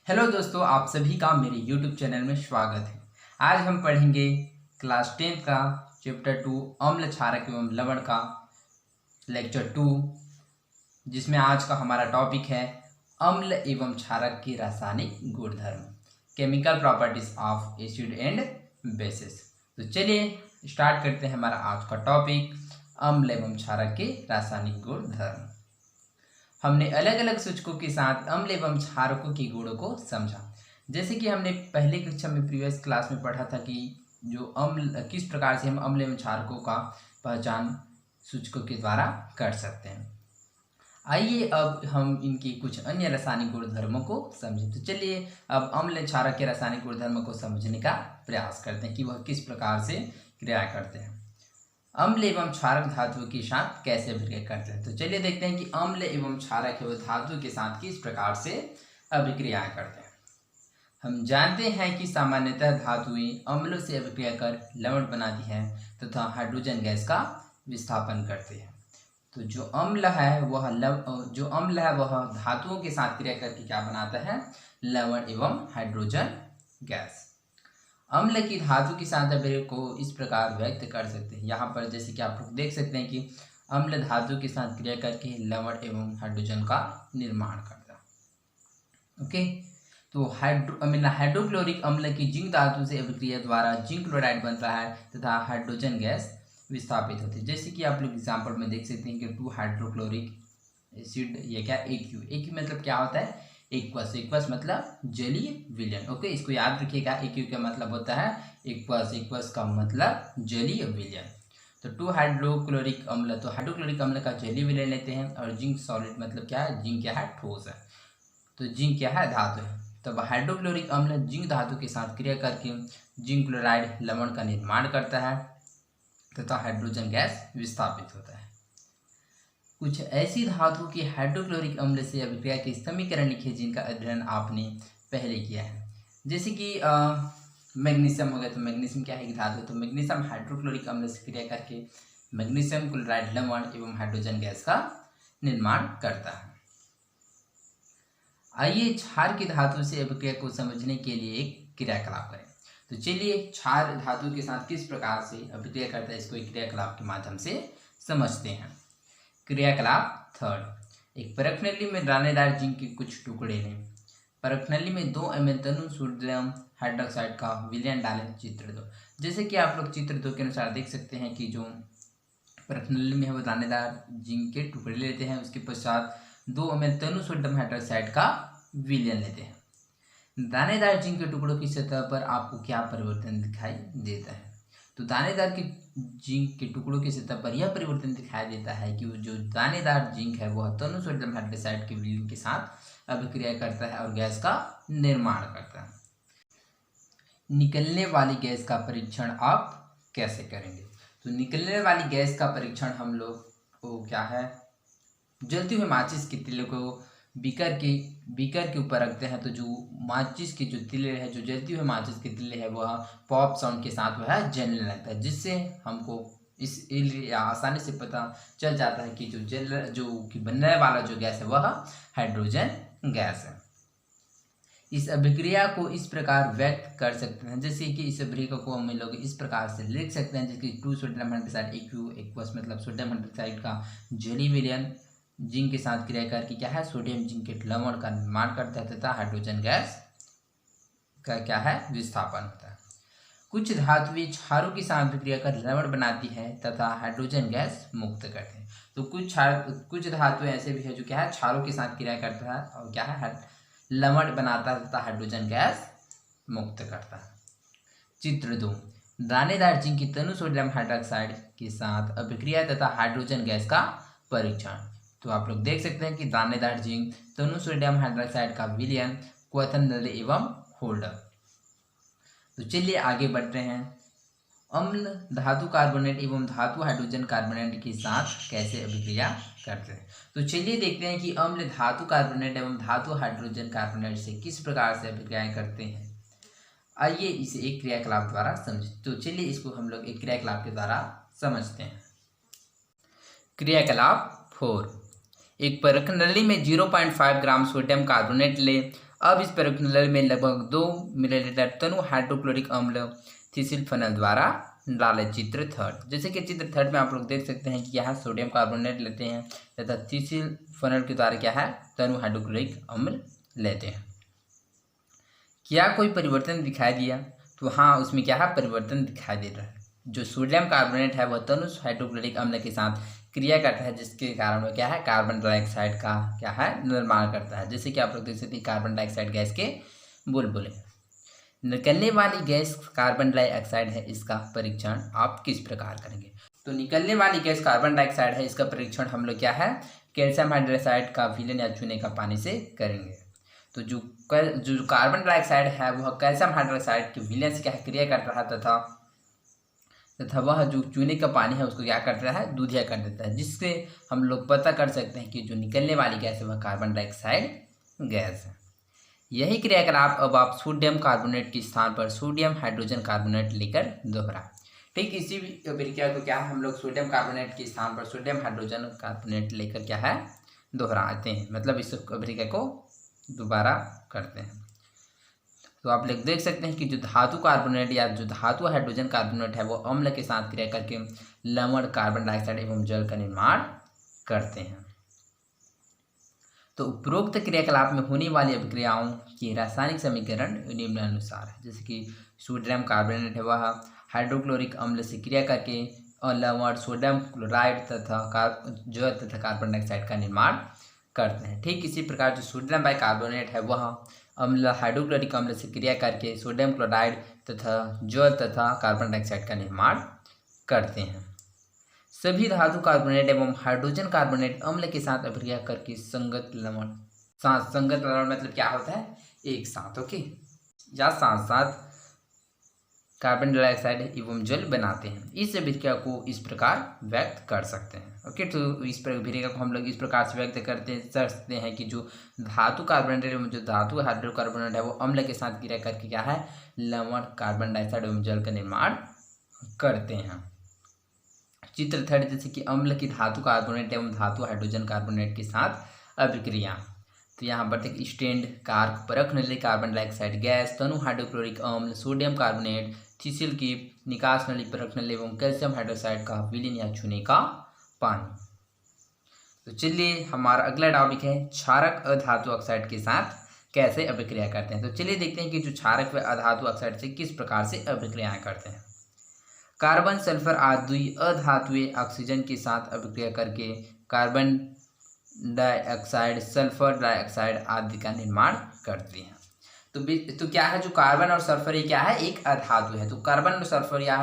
Hello दोस्तों, आप सभी का मेरे YouTube चैनल में स्वागत है। आज हम पढ़ेंगे क्लास 10 का चैप्टर 2 अम्ल क्षारक एवं लवण का लेक्चर 2, जिसमें आज का हमारा टॉपिक है अम्ल एवं क्षारक के रासायनिक गुणधर्म, chemical properties of acid and bases. तो चलिए स्टार्ट करते हैं हमारा आज का टॉपिक, अम्ल एवं क्षारक के रासायनिक गुणधर्म। हमने अलग अलग सूचकों के साथ अम्ल एवं क्षारकों के गुणों को समझा। जैसे कि हमने पहले कक्षा में प्रीवियस क्लास में पढ़ा था कि जो अम्ल किस प्रकार से हम अम्ल एवं क्षारकों का पहचान सूचकों के द्वारा कर सकते हैं। आइए अब हम इनके कुछ अन्य रासायनिक गुणधर्मों को समझें। तो चलिए अब अम्ल क्षारक के रासायनिक गुणधर्मों को समझने का प्रयास करते हैं कि वह किस प्रकार से क्रिया करते हैं। अम्ल एवं क्षारक धातुओं के साथ कैसे अभिक्रिया करते हैं। तो चलिए देखते हैं कि अम्ल एवं क्षारक एवं धातु के साथ किस प्रकार से अभिक्रिया करते हैं। हम जानते हैं कि सामान्यतः धातुएं अम्लों से अभिक्रिया कर लवण बनाती हैं तथा हाइड्रोजन गैस का विस्थापन करते हैं। तो जो अम्ल है वह धातुओं के साथ क्रिया करके क्या बनाता है, लवण एवं हाइड्रोजन गैस। अम्ल की धातु की साथ अभिक्रिया को इस प्रकार व्यक्त कर सकते हैं। यहाँ पर जैसे कि आप लोग देख सकते हैं कि अम्ल धातु के साथ क्रिया करके लवण एवं हाइड्रोजन का निर्माण करता है। ओके, तो हाइड्रोक्लोरिक अम्ल की जिंक धातु से अभिक्रिया द्वारा जिंक क्लोराइड बनता है तथा हाइड्रोजन गैस विस्थापित होती है। जैसे कि आप लोग एग्जाम्पल में देख सकते हैं कि 2 हाइड्रोक्लोरिक एसिड, ये क्या एक मतलब क्या होता है, एक्वस मतलब जलीय विलयन। ओके, इसको याद रखिएगा। एक्यू का मतलब होता है एक्वस का मतलब जलीय विलयन। तो 2 हाइड्रोक्लोरिक अम्ल, तो हाइड्रोक्लोरिक अम्ल का जलीय विलयन लेते हैं। और जिंक सॉलिड मतलब क्या है, जिंक क्या है, ठोस है। तो जिंक क्या है, धातु है। तब हाइड्रोक्लोरिक अम्ल जिंक धातु के साथ क्रिया करके जिंक क्लोराइड लवण का निर्माण करता है तथा हाइड्रोजन गैस विस्थापित होता है। कुछ ऐसी धातु की हाइड्रोक्लोरिक अम्ल से अभिक्रिया के समीकरण लिखे जिनका अध्ययन आपने पहले किया है। जैसे कि मैग्नीशियम हो गया। तो मैग्नीशियम क्या है, एक धातु। तो मैग्नीशियम हाइड्रोक्लोरिक अम्ल से क्रिया करके मैग्नीशियम क्लोराइड लवण एवं हाइड्रोजन गैस का निर्माण करता है। आइए क्षार की धातु से अभिक्रिया को समझने के लिए एक क्रियाकलाप करें। तो चलिए क्षार धातु के साथ किस प्रकार से अभिक्रिया करता है, इसको एक क्रियाकलाप के माध्यम से समझते हैं। क्रियाकलाप 3, एक परखनली में दानेदार जिंक के कुछ टुकड़े लें। परखनली में 2 ml तनु सोडियम हाइड्रोक्साइड का विलयन डालें। चित्र 2। जैसे कि आप लोग चित्र 2 के अनुसार देख सकते हैं कि जो परखनली में है वो दानेदार जिंक के टुकड़े लेते हैं। उसके पश्चात 2 ml तनु सोडियम हाइड्रोक्साइड का विलयन लेते हैं। दानेदार जिंक के टुकड़ों की सतह पर आपको क्या परिवर्तन दिखाई देता है। तो दानेदार के जिंक के टुकड़ों की सतह पर यह परिवर्तन दिखाई देता है कि जो दानेदार जिंक है वह तनु सोडियम हाइड्रोक्साइड के विलयन के साथ अभिक्रिया करता है और गैस का निर्माण करता है। निकलने वाली गैस का परीक्षण आप कैसे करेंगे। तो निकलने वाली गैस का परीक्षण हम लोग को क्या है, जलती हुई माचिस के तिले को बीकर के ऊपर रखते हैं। तो जो माचिस के जो तिले है, जो जलती हुई माचिस के तिले है, वह पॉप साउंड के साथ वह जलने लगता है, जिससे हमको इस आसानी से पता चल जाता है कि जो बनने वाला जो गैस है वह हाइड्रोजन गैस है। इस अभिक्रिया को इस प्रकार व्यक्त कर सकते हैं। जैसे कि इस अभिक्रिया को हम लोग इस प्रकार से लिख सकते हैं, जैसे 2 सोडियम हाइड्रोक्साइड एक्वस मतलब सोडियम हाइड्रोक्साइड का जलीय विलयन जिंक के साथ क्रिया करके क्या है, सोडियम जिंक के लवण का निर्माण करता है तथा हाइड्रोजन गैस का क्या है, विस्थापन होता है। कुछ धातुएं क्षारों के साथ विक्रिया कर लवण बनाती है तथा हाइड्रोजन गैस मुक्त करते हैं। तो कुछ धातुएं ऐसे भी है जो क्या है, क्षारों के साथ क्रिया करता है और क्या है, लवण बनाता है तथा हाइड्रोजन गैस मुक्त करता है। चित्र 2, दानेदार जिंक की तनु सोडियम हाइड्रोक्साइड के साथ अभिक्रिया तथा हाइड्रोजन गैस का परीक्षण। तो आप लोग देख सकते हैं कि दानेदार जिंक तनु सोडियम हाइड्रोक्साइड का विलयन, क्वथन नली एवं होल्डर। तो चलिए आगे बढ़ते हैं। अम्ल धातु कार्बोनेट एवं धातु हाइड्रोजन कार्बोनेट के साथ कैसे अभिक्रिया करते हैं। तो चलिए देखते हैं कि अम्ल धातु कार्बोनेट एवं धातु हाइड्रोजन कार्बोनेट से किस प्रकार से अभिक्रियाएं करते हैं। आइए इसे एक क्रियाकलाप द्वारा समझें। तो चलिए इसको हम लोग एक क्रियाकलाप के द्वारा समझते हैं। क्रियाकलाप 4, एक परख नली में 0.5 ग्राम सोडियम कार्बोनेट ले अब इस प्रयोगनल में लगभग 2 मिलीलीटर तनु हाइड्रोक्लोरिक अम्ल थिसिल फनल द्वारा डाले। चित्र थर्ड, जैसे कि चित्र थर्ड में आप लोग देख सकते हैं कि यहाँ सोडियम कार्बोनेट लेते हैं तथा थिसिल फनल के द्वारा क्या है तनु हाइड्रोक्लोरिक अम्ल लेते हैं। क्या कोई परिवर्तन दिखाई दिया? तो हाँ, उसमें क्या है परिवर्तन दिखाई दे रहा है। जो सोडियम कार्बोनेट है वह तनु हाइड्रोक्लोरिक अम्ल के साथ क्रिया करता है, जिसके कारण वो क्या है कार्बन डाइऑक्साइड का क्या है निर्माण करता है। जैसे कि आप लोग देख सकते हैं कार्बन डाइऑक्साइड गैस के बुलबुले। निकलने वाली गैस कार्बन डाइऑक्साइड है, इसका परीक्षण आप किस प्रकार करेंगे? तो निकलने वाली गैस कार्बन डाइऑक्साइड है, इसका परीक्षण हम लोग क्या है कैल्शियम हाइड्रोक्साइड का विलयन या चूने का पानी से करेंगे। तो जो कार्बन डाइऑक्साइड है वह कैल्शियम हाइड्रोक्साइड के विलयन से क्या क्रिया कर रहा तथा वह जो चूने का पानी है उसको क्या करता है दूधिया कर देता है, जिससे हम लोग पता कर सकते हैं कि जो निकलने वाली गैस है वह कार्बन डाइऑक्साइड गैस है। यही क्रियाकलाप अब आप सोडियम कार्बोनेट के स्थान पर सोडियम हाइड्रोजन कार्बोनेट लेकर दोहरा। ठीक इसी अभिक्रिया को क्या है हम लोग सोडियम कार्बोनेट के स्थान पर सोडियम हाइड्रोजन कार्बोनेट लेकर क्या है दोहराते हैं, मतलब इस अभिक्रिया को दोबारा करते हैं। तो आप लोग देख सकते हैं कि जो धातु कार्बोनेट या जो धातु हाइड्रोजन कार्बोनेट है वो अम्ल के साथ क्रिया करके लवण कार्बन डाइऑक्साइड एवं जल का निर्माण करते हैं। तो उपरोक्त क्रियाकलाप में होने वाली अभिक्रियाओं के रासायनिक समीकरण निम्नानुसार है। जैसे कि सोडियम कार्बोनेट है वह हाइड्रोक्लोरिक अम्ल से क्रिया करके लवण सोडियम क्लोराइड तथा जल तथा कार्बन डाइऑक्साइड का निर्माण करते हैं। ठीक इसी प्रकार जो सोडियम बाइकार्बोनेट है वह अम्ल हाइड्रोक्लोरिक अम्ल से क्रिया करके सोडियम क्लोराइड तथा जल तथा कार्बन डाइऑक्साइड का निर्माण करते हैं। सभी धातु कार्बोनेट एवं हाइड्रोजन कार्बोनेट अम्ल के साथ अभिक्रिया करके संगत लवण मतलब क्या होता है एक साथ ओके या साथ साथ कार्बन डाइऑक्साइड एवं जल बनाते हैं। इस अभिक्रिया को इस प्रकार व्यक्त कर सकते हैं ओके। तो इस अभिक्रिया को हम लोग इस प्रकार से व्यक्त कर सकते हैं कि जो धातु कार्बोनेट एवं जो धातु हाइड्रोकार्बोनेट है वो अम्ल के साथ क्रिया करके क्या है लवण कार्बन डाइऑक्साइड एवं जल का निर्माण करते हैं। चित्र थर्ड, जैसे कि अम्ल की धातु कार्बोनेट एवं धातु हाइड्रोजन कार्बोनेट के साथ अभिक्रिया। तो यहाँ पर तक स्टैंड कार्क परख नली कार्बन डाइऑक्साइड गैस तनु हाइड्रोक्लोरिक अम्ल सोडियम कार्बोनेट थिसिल की निकास नली परख नली एवं कैल्शियम हाइड्रोक्साइड का विलीन या चूने का पानी। तो चलिए हमारा अगला टॉपिक है क्षारक अधातु ऑक्साइड के साथ कैसे अभिक्रिया करते हैं। तो चलिए देखते हैं कि जो क्षारक व अधातु ऑक्साइड से किस प्रकार से अभिक्रियाएं करते हैं। कार्बन सल्फर आदि अधातुएं ऑक्सीजन के साथ अभिक्रिया करके कार्बन डाइऑक्साइड सल्फर डाइऑक्साइड आदि का निर्माण करती हैं। तो क्या है जो कार्बन और सल्फर ये क्या है एक अधातु है। तो कार्बन और सल्फर या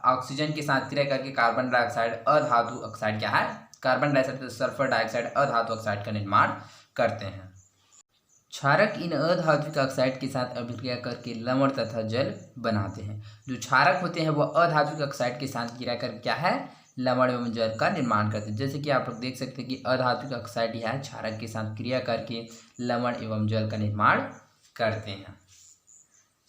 ऑक्सीजन के साथ क्रिया करके कार्बन डाइऑक्साइड अधातु ऑक्साइड क्या है कार्बन डाइऑक्साइड सल्फर डाइऑक्साइड अधातु ऑक्साइड का निर्माण करते हैं। क्षारक इन अधात्विक ऑक्साइड के साथ अभिक्रिया करके लवण तथा जल बनाते हैं। जो क्षारक होते हैं वह अधात्विक ऑक्साइड के साथ क्रिया कर क्या है लवण एवं जल का निर्माण करते हैं। जैसे कि आप लोग देख सकते हैं कि अधात्विक ऑक्साइड यह क्षारक के साथ क्रिया करके लवण एवं जल का निर्माण करते हैं।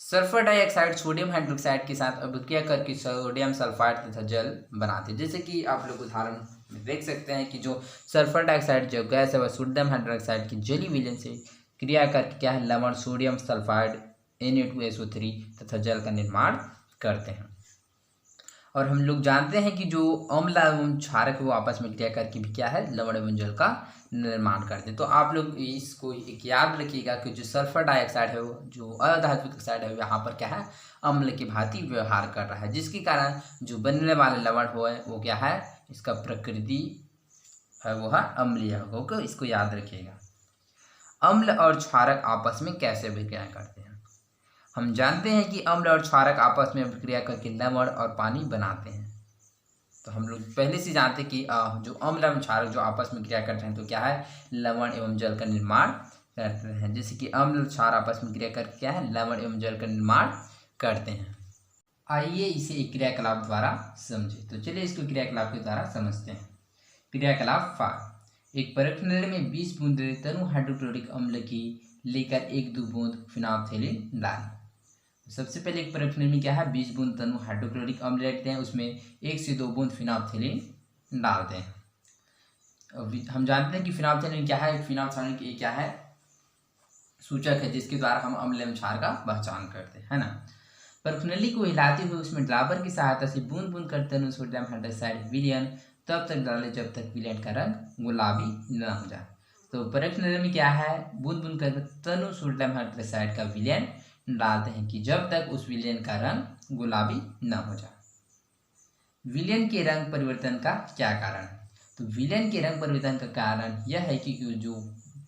सल्फर डाइऑक्साइड सोडियम हाइड्रोक्साइड के साथ अभिक्रिया करके सोडियम सल्फाइड तथा जल बनाते हैं। जैसे कि आप लोग उदाहरण में देख सकते हैं कि जो सल्फर डाइऑक्साइड जो गैस है वह सोडियम हाइड्रोक्साइड की जली विलयन से क्रिया करके क्या है लवण सोडियम सल्फाइड Na2SO3 तथा जल का निर्माण करते हैं। और हम लोग जानते हैं कि जो अम्ल एवं क्षारक वो आपस में क्रिया करके भी क्या है लवण एवं जल का निर्माण करते हैं। तो आप लोग इसको एक याद रखिएगा कि जो सल्फर डाइऑक्साइड है वो जो अधात्विक ऑक्साइड है यहाँ पर क्या है अम्ल की भांति व्यवहार कर रहा है, जिसके कारण जो बनने वाले लवण हो वो क्या है इसका प्रकृति है वो है अम्लीय होगा, इसको याद रखिएगा। अम्ल और क्षारक आपस में कैसे अभिक्रिया करते हैं। हम जानते हैं कि अम्ल और क्षारक आपस में अभिक्रिया करके लवण और पानी बनाते हैं। तो हम लोग पहले से जानते हैं कि जो अम्ल एवं क्षारक जो आपस में क्रिया करते हैं तो क्या है लवण एवं जल का निर्माण करते हैं। जैसे कि अम्ल और क्षार आपस में क्रिया करके क्या है लवण एवं जल का निर्माण करते हैं। आइए इसे एक क्रियाकलाप द्वारा समझे। तो चलिए इसको क्रियाकलाप के द्वारा समझते हैं। क्रियाकलाप 5, एक परख नली में 20 बूंद तनु हाइड्रोक्लोरिक अम्ल की लेकर 1-2 बूंद फिनाइलएथिलीन डालें। सबसे पहले एक परख नली में क्या है 20 बूंद तनु हाइड्रोक्लोरिक अम्ल लेते हैं, उसमें 1 से 2 बूंद फिनाइलएथिलीन डालते हैं। अब हम जानते हैं कि फिनाइलएथिलीन क्या है, फिनाइलएथिलीन क्या है सूचक है जिसके द्वारा हम अम्ल एवं क्षार का पहचान करते हैं, है ना। परखुनली को हिलाते हुए उसमें ड्राबर की सहायता से बूंद बूंद करते हुए सोडियम हाइड्रोक्साइड विलयन तब तक डालें जब तक विलयन का रंग गुलाबी न हो जाए। तो परखुनली में क्या है, बूंद बूंद कर तनु सोडियम हाइड्रोक्साइड का विलयन डालते हैं कि जब तक उस विलयन का रंग गुलाबी न हो जाए। विलयन के रंग परिवर्तन का क्या कारण है? तो विलयन के रंग परिवर्तन का कारण यह है कि जो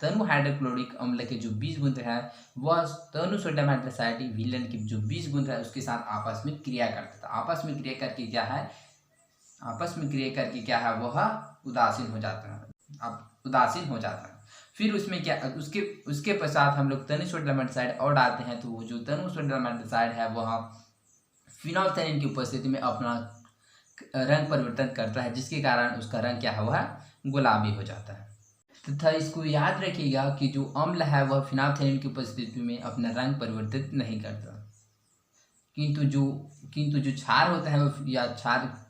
तनु हाइड्रोक्लोरिक अम्ल के जो 20 बूंद है वह तनु सोडियम हाइड्रोक्साइड विलयन की जो 20 बूंद है उसके साथ आपस में क्रिया करता था। आपस में क्रिया करके क्या है वह उदासीन हो जाता है। फिर उसमें क्या उसके पश्चात हम लोग तनु सोडियम हाइड्रोक्साइड और डालते हैं, तो वो जो तनु सोडियम हाइड्रोक्साइड है वह फिनोल्फथालीन की उपस्थिति में अपना रंग परिवर्तन करता है, जिसके कारण उसका रंग क्या है वह गुलाबी हो जाता है। तथा इसको याद रखिएगा कि जो अम्ल है वह फिनोल्फथालीन की उपस्थिति में अपना रंग परिवर्तित नहीं करता, किंतु जो क्षार होता है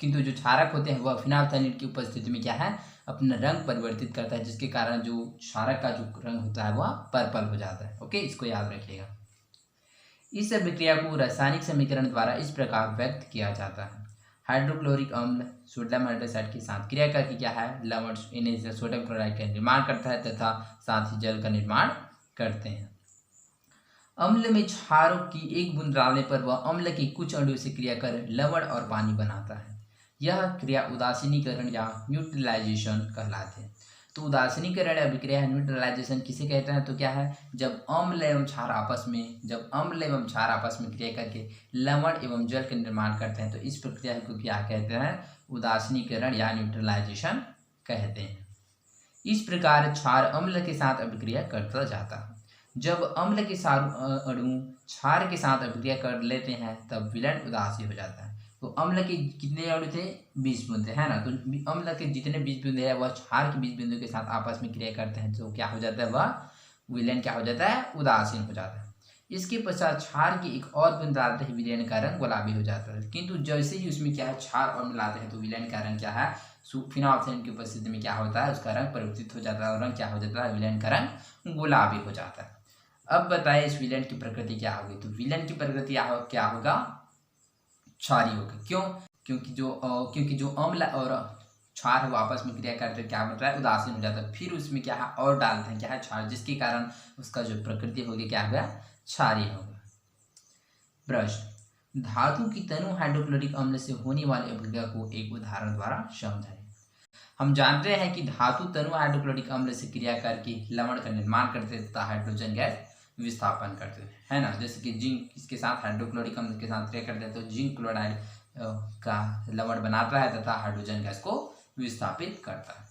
किंतु जो क्षारक होते हैं वह फिनोल्फथालीन की उपस्थिति में क्या है अपना रंग परिवर्तित करता है, जिसके कारण जो क्षारक का जो रंग होता है वह पर्पल हो जाता है। ओके, इसको याद रखिएगा। इस अभिक्रिया को रासायनिक समीकरण द्वारा इस प्रकार व्यक्त किया जाता है। हाइड्रोक्लोरिक अम्ल सोडियम हाइड्रोक्साइड के साथ क्रिया करके क्या है लवण सोडियम क्लोराइड का निर्माण करता है तथा साथ ही जल का निर्माण करते हैं। अम्ल में क्षारों की एक बूंद डालने पर वह अम्ल की कुछ अणुओं से क्रिया कर लवण और पानी बनाता है। यह क्रिया उदासीनीकरण या न्यूट्रलाइजेशन कहलाते हैं। तो उदासीनीकरण अभिक्रिया न्यूट्रलाइजेशन किसे कहते हैं? तो क्या है जब अम्ल एवं क्षार आपस में क्रिया करके लवण एवं जल का निर्माण करते हैं, तो इस प्रक्रिया को क्या कहते हैं? उदासीनीकरण या न्यूट्रलाइजेशन कहते हैं। इस प्रकार क्षार अम्ल के साथ अभिक्रिया करता जाता है। जब अम्ल के सारे अणु क्षार के साथ अभिक्रिया कर लेते हैं तब विलयन उदासीन हो जाता है। तो अम्ल के कितने अणु थे? 20 बूंदे, है ना। तो अम्ल के जितने 20 बूंदे हैं वह क्षार के 20 बिंदु के साथ आपस में क्रिया करते हैं, तो क्या हो जाता है वह विलयन क्या हो जाता है? उदासीन हो जाता है। इसके पश्चात क्षार की एक और बूंद डालते हैं, विलयन का रंग गुलाबी हो जाता है। किंतु जैसे ही उसमें क्या है क्षार और मिलाते हैं तो विलयन का रंग क्या है फिनोल्फथालीन की उपस्थिति में क्या होता है उसका रंग परिवर्तित हो जाता है और रंग क्या हो जाता है? विलयन का रंग गुलाबी हो जाता है। अब बताइए इस विलयन की प्रकृति क्या होगी? तो विलयन की प्रकृति क्या होगा? क्षारी होगा। क्यों? क्योंकि जो अम्ल और क्षार है वो आपस में क्रिया करते क्या बन रहा है? उदासीन हो जाता है। फिर उसमें क्या है और डालते हैं क्या है? क्षार, जिसके कारण उसका जो प्रकृति होगी क्या होगा? क्षारी होगा। प्रश्न, धातु की तनु हाइड्रोक्लोरिक अम्ल से होने वाली अभिक्रिया को एक उदाहरण द्वारा समझाएं। हम जानते हैं कि धातु तनु हाइड्रोक्लोरिक अम्ल से क्रिया करके लवण का निर्माण करते तथा हाइड्रोजन गैस विस्थापन करते हैं, है ना। जैसे कि जिंक इसके साथ हाइड्रोक्लोरिक अम्ल के साथ क्रिया करते हैं तो जिंक क्लोराइड का लवण बनाता है तथा हाइड्रोजन गैस को विस्थापित करता है।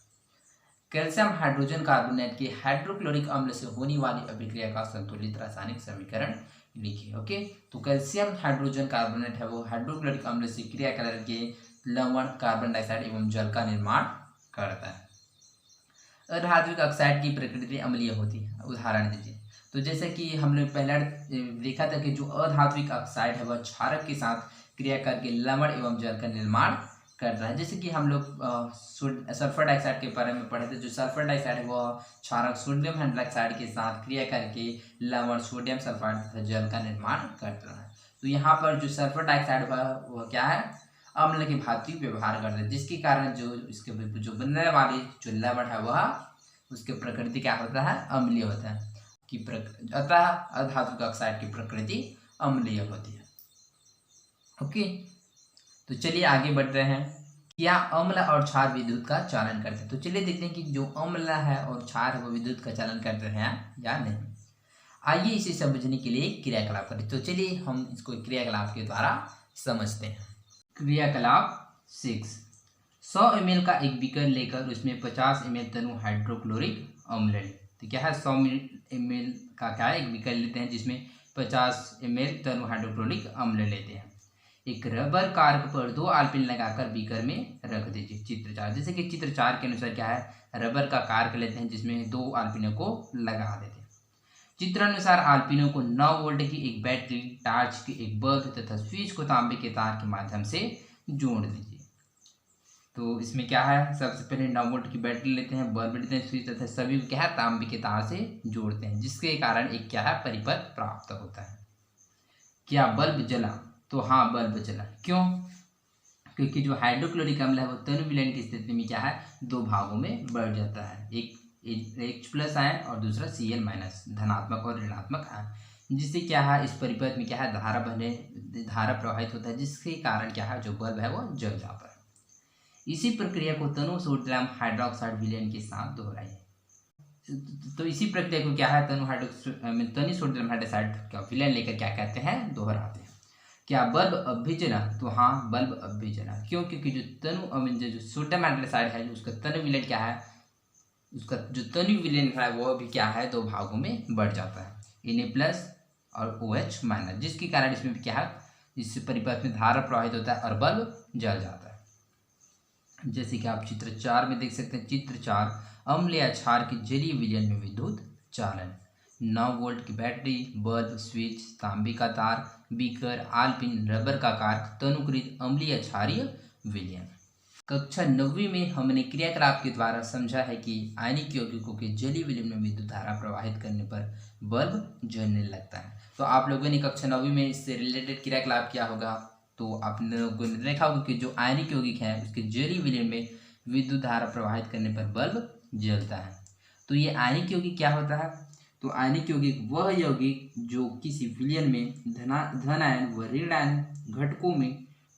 कैल्शियम हाइड्रोजन कार्बोनेट के हाइड्रोक्लोरिक अम्ल से होने वाली अभिक्रिया का संतुलित रासायनिक समीकरण लिखिए। ओके, तो कैल्शियम हाइड्रोजन कार्बोनेट है वो हाइड्रोक्लोरिक अम्ल से क्रिया करके लवण, कार्बन डाइऑक्साइड एवं जल का निर्माण करता है। अधात्विक ऑक्साइड की प्रकृति अम्लीय होती है, उदाहरण दीजिए। तो जैसे कि हमने पहले देखा था कि जो अधात्विक ऑक्साइड है वह क्षारक के साथ क्रिया करके लवण एवं जल का निर्माण करता है। जैसे कि हम लोग सल्फर डाइऑक्साइड के बारे में पढ़े थे। जो सल्फर डाइऑक्साइड है वह क्षारक सोडियम हाइड्रोक्साइड के साथ क्रिया करके लवण, सोडियम सल्फाइड तथा जल का निर्माण करता है। तो यहाँ पर जो सल्फर डाइऑक्साइड वह क्या है? अम्ल के भांति व्यवहार करता है, जिसके कारण जो इसके जो बनने वाली जो लवण है वह उसके प्रकृति क्या होता है? अम्लीय होता है। अतः अधातुक ऑक्साइड की प्रकृति अम्लीय होती है। ओके, तो चलिए आगे बढ़ते हैं। क्या अम्ल और क्षार विद्युत का चालन करते हैं? तो चलिए देखते हैं कि जो अम्ल है और क्षार है वो विद्युत का चालन करते हैं या नहीं। आइए इसे समझने के लिए क्रियाकलाप करें। तो चलिए हम इसको क्रियाकलाप के द्वारा समझते हैं। क्रियाकलाप 6, 100 ml का एक बीकर लेकर उसमें 50 ml तनु हाइड्रोक्लोरिक अम्ल लें। तो क्या है 100 ml का क्या है एक बीकर लेते हैं जिसमें 50 ml तनु हाइड्रोक्लोरिक अम्ल लेते हैं। एक रबर कार्क पर 2 आल्पिन लगाकर बीकर में रख दीजिए। चित्र 4, जैसे कि चित्र 4 के अनुसार क्या है रबर का कार्क लेते हैं जिसमें 2 आल्पिनों को लगा देते हैं। चित्रानुसार आल्पिनों को 9 वोल्ट की एक बैटरी, टार्च की एक बल्ब तथा स्विच को तांबे के तार के माध्यम से जोड़ दीजिए। तो इसमें क्या है, सबसे पहले 9 वोल्ट की बैटरी लेते हैं, बल्ब लेते हैं, स्विच तथा सभी को क्या है तांबे के तार से जोड़ते हैं, जिसके कारण एक क्या है परिपथ प्राप्त होता है। क्या बल्ब जला? तो हाँ बल्ब जला। क्यों? क्योंकि जो हाइड्रोक्लोरिक अम्ल है वो तनु विलयन की स्थिति में क्या है दो भागों में बढ़ जाता है, एक H+ आयन और दूसरा Cl-, धनात्मक और ऋणात्मक आयन, जिससे क्या है इस परिपथ में क्या है धारा प्रवाहित होता है, जिसके कारण क्या है जो बल्ब है वो जल जाता है। इसी प्रक्रिया को तनु सोडियम हाइड्रोक्साइड विलयन के साथ दोहराइए। तो इसी प्रक्रिया को क्या है तनु सोडियम हाइड्रोक्साइड का विलयन लेकर क्या कहते हैं, दोहराते हैं। क्या बल्ब अब भी जला? तो हाँ बल्ब अब भी जला। क्यों? क्योंकि जो जो सोडियम हाइड्रोक्साइड है उसका तनु विलयन क्या है, उसका जो तनु विलयन है वो भी क्या है दो भागों में बढ़ जाता है, Na+ और OH-, जिसके कारण इसमें क्या है इस परिपथ में धारा प्रवाहित होता है और बल्ब जल जाता है। जैसे कि आप चित्र 4 में देख सकते हैं। चित्र 4, अम्ल या क्षार के जलीय विलयन में विद्युत चालन। 9 वोल्ट की बैटरी, बल्ब, स्विच, तांबे का तार, बीकर, आलपिन, रबर का कारक, तनुकृत अम्लीय क्षारीय विलयन। कक्षा 9वीं में हमने क्रियाकलाप के द्वारा समझा है कि आयनिक यौगिकों के जलीय विलयन में विद्युत धारा प्रवाहित करने पर बल्ब जलने लगता है। तो आप लोगों ने कक्षा 9वीं में इससे रिलेटेड क्रियाकलाप किया होगा, तो आप लोगों ने देखा होगा कि जो आयनिक यौगिक है उसके जलीय विलयन में विद्युत धारा प्रवाहित करने पर बल्ब जलता है। तो ये आयनिक यौगिक क्या होता है? तो आयनिक यौगिक वह यौगिक जो किसी विलयन में धन आयन व ऋण आयन घटकों में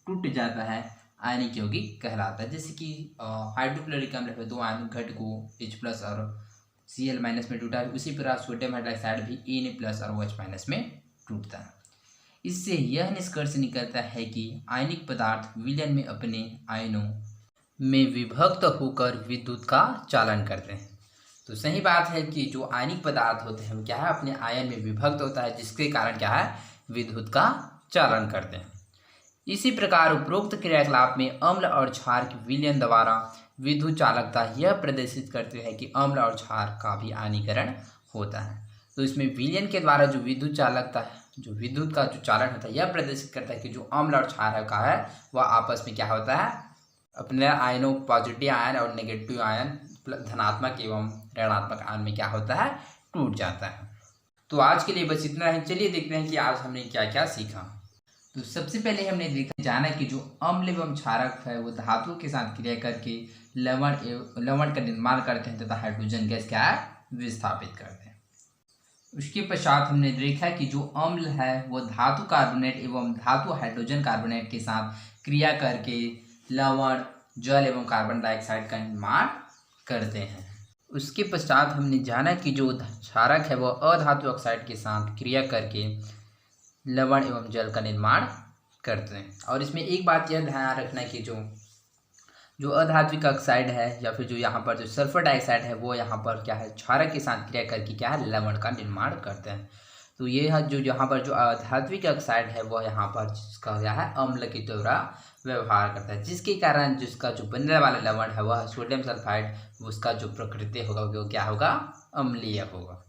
टूट जाता है आयनिक यौगिक कहलाता है। जैसे कि हाइड्रोक्लोरिक अम्ल में 2 आयन घटकों H+ और Cl- में टूटा है, उसी प्रकार सोडियम हाइड्रोक्साइड भी Na+ और OH- में टूटता है। इससे यह निष्कर्ष निकलता है कि आयनिक पदार्थ विलयन में अपने आयनों में विभक्त होकर विद्युत का चालन करते हैं। तो सही बात है कि जो आयनिक पदार्थ होते हैं क्या है अपने आयन में विभक्त होता है, जिसके कारण क्या है विद्युत का चालन करते हैं। इसी प्रकार उपरोक्त क्रियाकलाप में अम्ल और क्षार के विलयन द्वारा विद्युत चालकता यह प्रदर्शित करते हैं कि अम्ल और क्षार का भी आयनीकरण होता है। तो इसमें विलयन के द्वारा जो विद्युत चालकता है, जो विद्युत का जो चालन होता है, यह प्रदर्शित करता है कि जो अम्ल और क्षार का है वह आपस में क्या होता है अपने आयनों, पॉजिटिव आयन और नेगेटिव आयन, धनात्मक एवं ऋणात्मक आयन में क्या होता है टूट जाता है। तो आज के लिए बस इतना ही। चलिए देखते हैं कि आज हमने क्या क्या सीखा। तो सबसे पहले हमने जाना कि जो अम्ल एवं क्षारक है वो धातुओं के साथ क्रिया करके लवण का निर्माण करते हैं तथा हाइड्रोजन गैस क्या है विस्थापित करते हैं। उसके पश्चात हमने देखा कि जो अम्ल है वो धातु कार्बोनेट एवं धातु हाइड्रोजन कार्बोनेट के साथ क्रिया करके लवण, जल एवं कार्बन डाइऑक्साइड का निर्माण करते हैं। उसके पश्चात हमने जाना कि जो क्षारक है वह अधातु ऑक्साइड के साथ क्रिया करके लवण एवं जल का निर्माण करते हैं। और इसमें एक बात यह ध्यान रखना है कि जो अधात्विक ऑक्साइड है या फिर जो यहाँ पर जो सल्फर डाइऑक्साइड है वो यहाँ पर क्या है क्षारक के साथ क्रिया करके क्या है लवण का निर्माण करते हैं। तो ये है जो यहाँ पर जो अधात्विक ऑक्साइड है वह यहाँ पर जिसका क्या है अम्ल की तरह व्यवहार करता है, जिसके कारण जिसका जो बनने वाला लवण है वह सोडियम सल्फाइड, उसका जो प्रकृति होगा वो क्या होगा अम्लीय होगा।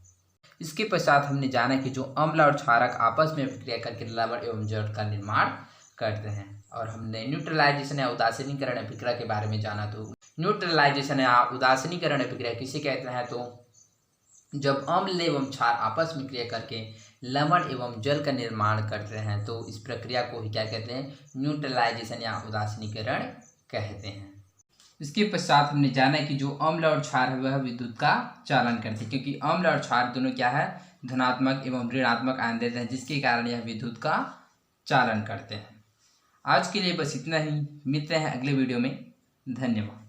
इसके पश्चात हमने जाना कि जो अम्ल और क्षारक आपस में क्रिया करके लवण एवं जल का निर्माण करते हैं। और हमने न्यूट्रलाइजेशन या उदासीनीकरण अभिक्रिया के बारे में जाना। तो न्यूट्रलाइजेशन या उदासीनीकरण अभिक्रिया किसे कहते हैं? तो जब अम्ल एवं क्षार आपस में क्रिया करके लवण एवं जल का निर्माण करते हैं तो इस प्रक्रिया को ही क्या कहते हैं न्यूट्रलाइजेशन या उदासीनीकरण कहते हैं। इसके पश्चात हमने जाना कि जो अम्ल और क्षार है वह विद्युत का चालन करते हैं, क्योंकि अम्ल और क्षार दोनों क्या है धनात्मक एवं ऋणात्मक आयन देते हैं, जिसके कारण यह विद्युत का चालन करते हैं। आज के लिए बस इतना ही, मिलते हैं अगले वीडियो में। धन्यवाद।